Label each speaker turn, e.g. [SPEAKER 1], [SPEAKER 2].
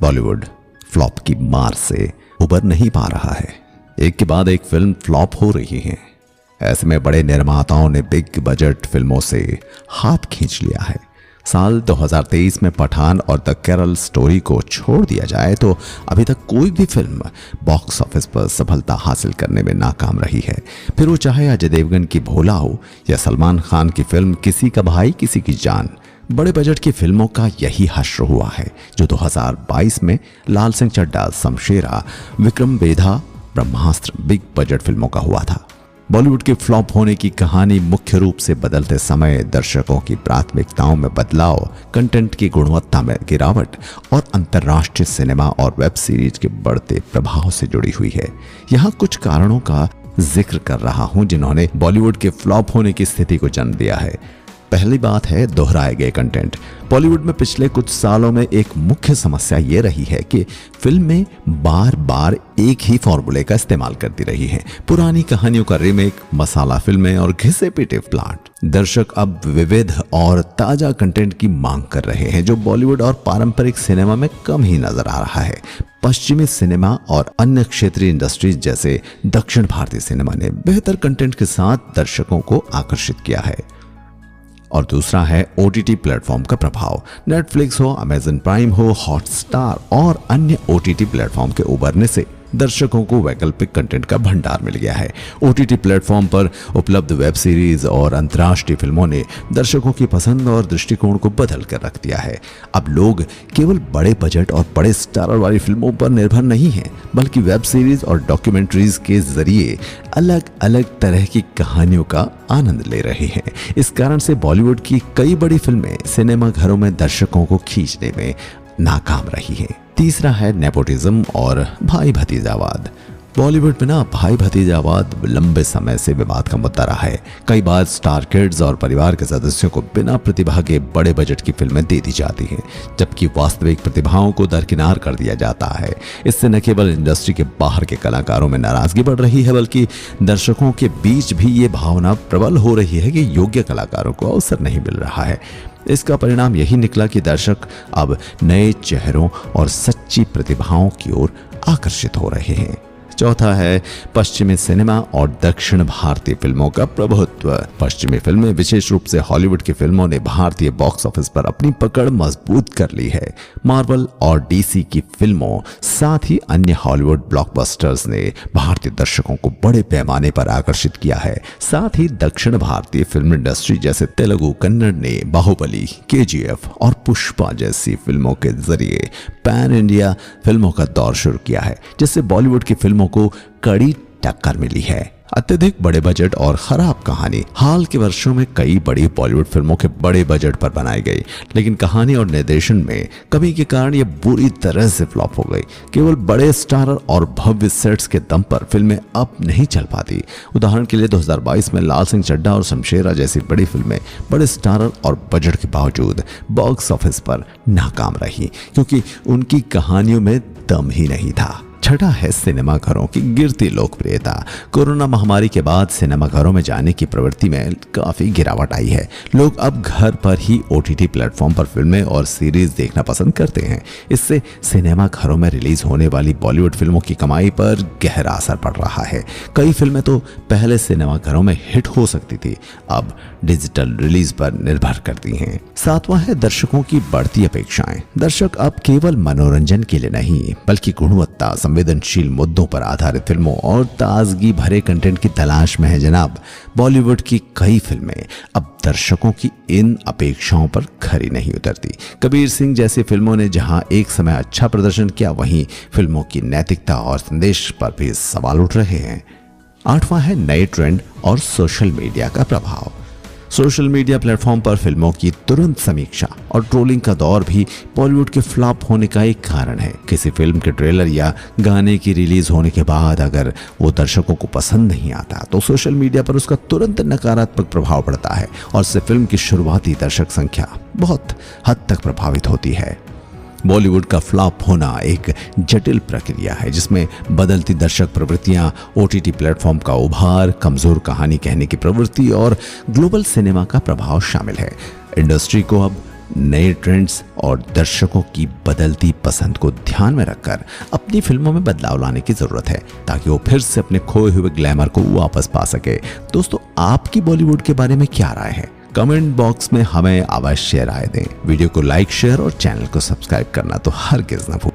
[SPEAKER 1] Bollywood flop की मार से उबर नहीं पा रहा है। एक के बाद एक फिल्म फ्लॉप हो रही है। ऐसे में बड़े निर्माताओं ने बिग बजट फिल्मों से हाथ खींच लिया है। साल 2023 में पठान और द केरल स्टोरी को छोड़ दिया जाए तो अभी तक कोई भी फिल्म बॉक्स ऑफिस पर सफलता हासिल करने में नाकाम रही है। फिर वो चाहे अजय देवगन की भोला हो या सलमान खान की फिल्म किसी का भाई किसी की जान। बड़े बजट की फिल्मों का यही हश्र हुआ है जो 2022 में लाल सिंह चड्ढा, शमशेरा, विक्रम वेधा, ब्रह्मास्त्र बिग बजट फिल्मों का हुआ था। बॉलीवुड के फ्लॉप होने की कहानी मुख्य रूप से बदलते समय दर्शकों की प्राथमिकताओं में बदलाव, कंटेंट की गुणवत्ता में गिरावट और अंतर्राष्ट्रीय सिनेमा और वेब सीरीज के बढ़ते प्रभाव से जुड़ी हुई है। यहाँ कुछ कारणों का जिक्र कर रहा हूँ जिन्होंने बॉलीवुड के फ्लॉप होने की स्थिति को जन्म दिया है। पहली बात है दोहराए गए कंटेंट। बॉलीवुड में पिछले कुछ सालों में एक मुख्य समस्या ये रही है कि फिल्में बार बार एक ही फॉर्मूले का इस्तेमाल करती रही हैं। पुरानी कहानियों का रीमेक, मसाला फिल्में और घिसे पिटे प्लॉट। दर्शक अब विविध और ताजा कंटेंट की मांग कर रहे हैं जो बॉलीवुड और पारंपरिक सिनेमा में कम ही नजर आ रहा है। पश्चिमी सिनेमा और अन्य क्षेत्रीय इंडस्ट्रीज जैसे दक्षिण भारतीय सिनेमा ने बेहतर कंटेंट के साथ दर्शकों को आकर्षित किया है। और दूसरा है ओटीटी प्लेटफॉर्म का प्रभाव। नेटफ्लिक्स हो, अमेज़न प्राइम हो, हॉटस्टार और अन्य ओटीटी प्लेटफॉर्म के उभरने से दर्शकों को वैकल्पिक कंटेंट का भंडार मिल गया है। ओटीटी प्लेटफॉर्म पर उपलब्ध वेब सीरीज और अंतर्राष्ट्रीय फिल्मों ने दर्शकों की पसंद और दृष्टिकोण को बदल कर रख दिया है। अब लोग केवल बड़े बजट और बड़े स्टारर वाली फिल्मों पर निर्भर नहीं हैं, बल्कि वेब सीरीज और डॉक्यूमेंट्रीज के जरिए अलग अलग तरह की कहानियों का आनंद ले रहे हैं। इस कारण से बॉलीवुड की कई बड़ी फिल्में सिनेमा घरों में दर्शकों को खींचने में नाकाम रही हैं। तीसरा है नेपोटिज्म और भाई भतीजावाद। बॉलीवुड में भाई भतीजावाद लंबे समय से विवाद का मुद्दा रहा है। कई बार स्टार किड्स और परिवार के सदस्यों को बिना प्रतिभा के बड़े बजट की फिल्में दे दी जाती हैं, जबकि वास्तविक प्रतिभाओं को दरकिनार कर दिया जाता है। इससे न केवल इंडस्ट्री के बाहर के कलाकारों में नाराजगी बढ़ रही है, बल्कि दर्शकों के बीच भी ये भावना प्रबल हो रही है कि योग्य कलाकारों को अवसर नहीं मिल रहा है। इसका परिणाम यही निकला कि दर्शक अब नए चेहरों और सच्ची प्रतिभाओं की ओर आकर्षित हो रहे हैं। चौथा है पश्चिमी सिनेमा और दक्षिण भारतीय फिल्मों का प्रभुत्व। पश्चिमी फिल्में, विशेष रूप से हॉलीवुड की फिल्मों ने भारतीय बॉक्स ऑफिस पर अपनी पकड़ मजबूत कर ली है। मार्वल और डीसी की फिल्मों, साथ ही अन्य हॉलीवुड ब्लॉकबस्टर्स ने भारतीय दर्शकों को बड़े पैमाने पर आकर्षित किया है। साथ ही दक्षिण भारतीय फिल्म इंडस्ट्री जैसे तेलुगु, कन्नड़ ने बाहुबली, केजीएफ और पुष्पा जैसी फिल्मों के जरिए पैन इंडिया फिल्मों का दौर शुरू किया है, जिससे बॉलीवुड की फिल्मों को कड़ी टक्कर मिली है। अत्यधिक बड़े बजट और खराब कहानी। हाल के वर्षों में कई बड़ी बॉलीवुड फिल्मों के बड़े बजट पर बनाई गई, लेकिन कहानी और निर्देशन में कमी के कारण ये बुरी तरह से फ्लॉप हो गई। केवल बड़े स्टारर और भव्य सेट्स के दम पर फिल्में अब नहीं चल पाती। उदाहरण के लिए 2022 में लाल सिंह चड्ढा और शमशेरा जैसी बड़ी फिल्में बड़े स्टारर और बजट के बावजूद बॉक्स ऑफिस पर नाकाम रही, क्योंकि उनकी कहानियों में दम ही नहीं था। छठा है सिनेमा घरों की गिरती लोकप्रियता। कोरोना महामारी के बाद सिनेमा घरों में जाने की प्रवृत्ति में काफी गिरावट आई है। लोग अब घर पर ही ओटीटी प्लेटफॉर्म पर फिल्में और सीरीज देखना पसंद करते हैं। इससे सिनेमा घरों में रिलीज होने वाली बॉलीवुड फिल्मों की कमाई पर गहरा असर पड़ रहा है। कई फिल्में तो पहले सिनेमा घरों में हिट हो सकती थी, अब डिजिटल रिलीज पर निर्भर करती हैं। सातवां है दर्शकों की बढ़ती अपेक्षाएं। दर्शक अब केवल मनोरंजन के लिए नहीं, बल्कि गुणवत्ता, संवेदनशील मुद्दों पर आधारित फिल्मों और ताजगी भरे कंटेंट की तलाश में है जनाब। बॉलीवुड की कई फिल्में अब दर्शकों की इन अपेक्षाओं पर खरी नहीं उतरती। कबीर सिंह जैसी फिल्मों ने जहां एक समय अच्छा प्रदर्शन किया, वहीं फिल्मों की नैतिकता और संदेश पर भी सवाल उठ रहे हैं। आठवां है नए ट्रेंड और सोशल मीडिया का प्रभाव। सोशल मीडिया प्लेटफॉर्म पर फिल्मों की तुरंत समीक्षा और ट्रोलिंग का दौर भी बॉलीवुड के फ्लॉप होने का एक कारण है। किसी फिल्म के ट्रेलर या गाने की रिलीज होने के बाद अगर वो दर्शकों को पसंद नहीं आता तो सोशल मीडिया पर उसका तुरंत नकारात्मक प्रभाव पड़ता है और इससे फिल्म की शुरुआती दर्शक संख्या बहुत हद तक प्रभावित होती है। बॉलीवुड का फ्लॉप होना एक जटिल प्रक्रिया है जिसमें बदलती दर्शक प्रवृत्तियां, ओटीटी प्लेटफॉर्म का उभार, कमजोर कहानी कहने की प्रवृत्ति और ग्लोबल सिनेमा का प्रभाव शामिल है। इंडस्ट्री को अब नए ट्रेंड्स और दर्शकों की बदलती पसंद को ध्यान में रखकर अपनी फिल्मों में बदलाव लाने की जरूरत है ताकि वो फिर से अपने खोए हुए ग्लैमर को वापस पा सके। दोस्तों, आपकी बॉलीवुड के बारे में क्या राय है? कमेंट बॉक्स में हमें अवश्य राय दें। वीडियो को लाइक, शेयर और चैनल को सब्सक्राइब करना तो हरगिज न भूलें।